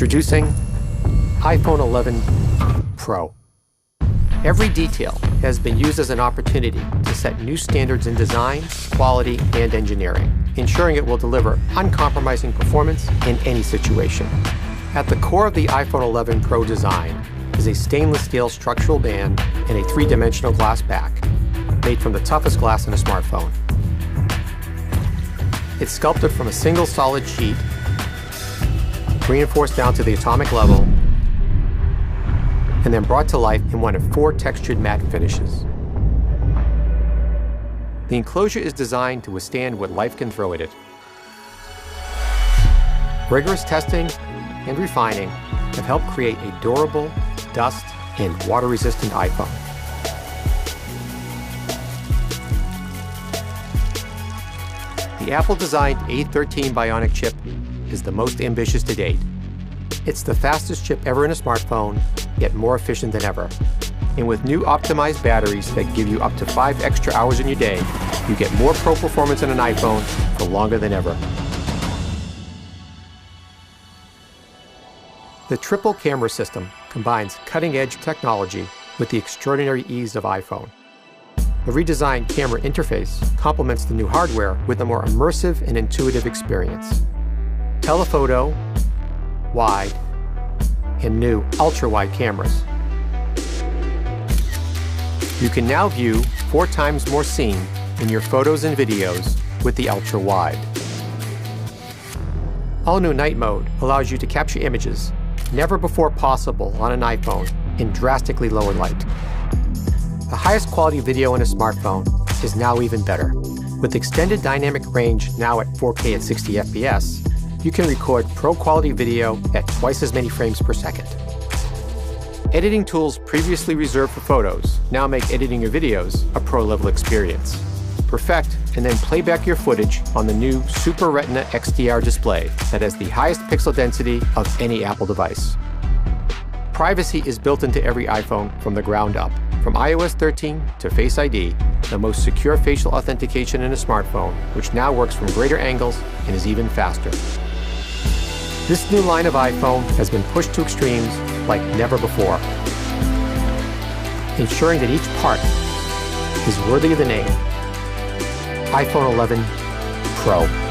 Introducing iPhone 11 Pro. Every detail has been used as an opportunity to set new standards in design, quality, and engineering, ensuring it will deliver uncompromising performance in any situation. At the core of the iPhone 11 Pro design is a stainless steel structural band and a three-dimensional glass back, made from the toughest glass in a smartphone. It's sculpted from a single solid sheet, reinforced down to the atomic level, and then brought to life in one of 4 textured matte finishes. The enclosure is designed to withstand what life can throw at it. Rigorous testing and refining have helped create a durable, dust, and water-resistant iPhone. The Apple-designed A13 Bionic chip is the most ambitious to date. It's the fastest chip ever in a smartphone, yet more efficient than ever. And with new optimized batteries that give you up to 5 extra hours in your day, you get more pro performance in an iPhone for longer than ever. The triple camera system combines cutting-edge technology with the extraordinary ease of iPhone. The redesigned camera interface complements the new hardware with a more immersive and intuitive experience. Telephoto, wide, and new ultra-wide cameras. You can now view 4 times more scene in your photos and videos with the ultra-wide. All-new night mode allows you to capture images never before possible on an iPhone in drastically lower light. The highest quality video in a smartphone is now even better. With extended dynamic range now at 4K at 60 FPS, you can record pro-quality video at twice as many frames per second. Editing tools previously reserved for photos now make editing your videos a pro-level experience. Perfect and then play back your footage on the new Super Retina XDR display that has the highest pixel density of any Apple device. Privacy is built into every iPhone from the ground up. From iOS 13 to Face ID, the most secure facial authentication in a smartphone, which now works from greater angles and is even faster. This new line of iPhone has been pushed to extremes like never before, ensuring that each part is worthy of the name iPhone 11 Pro.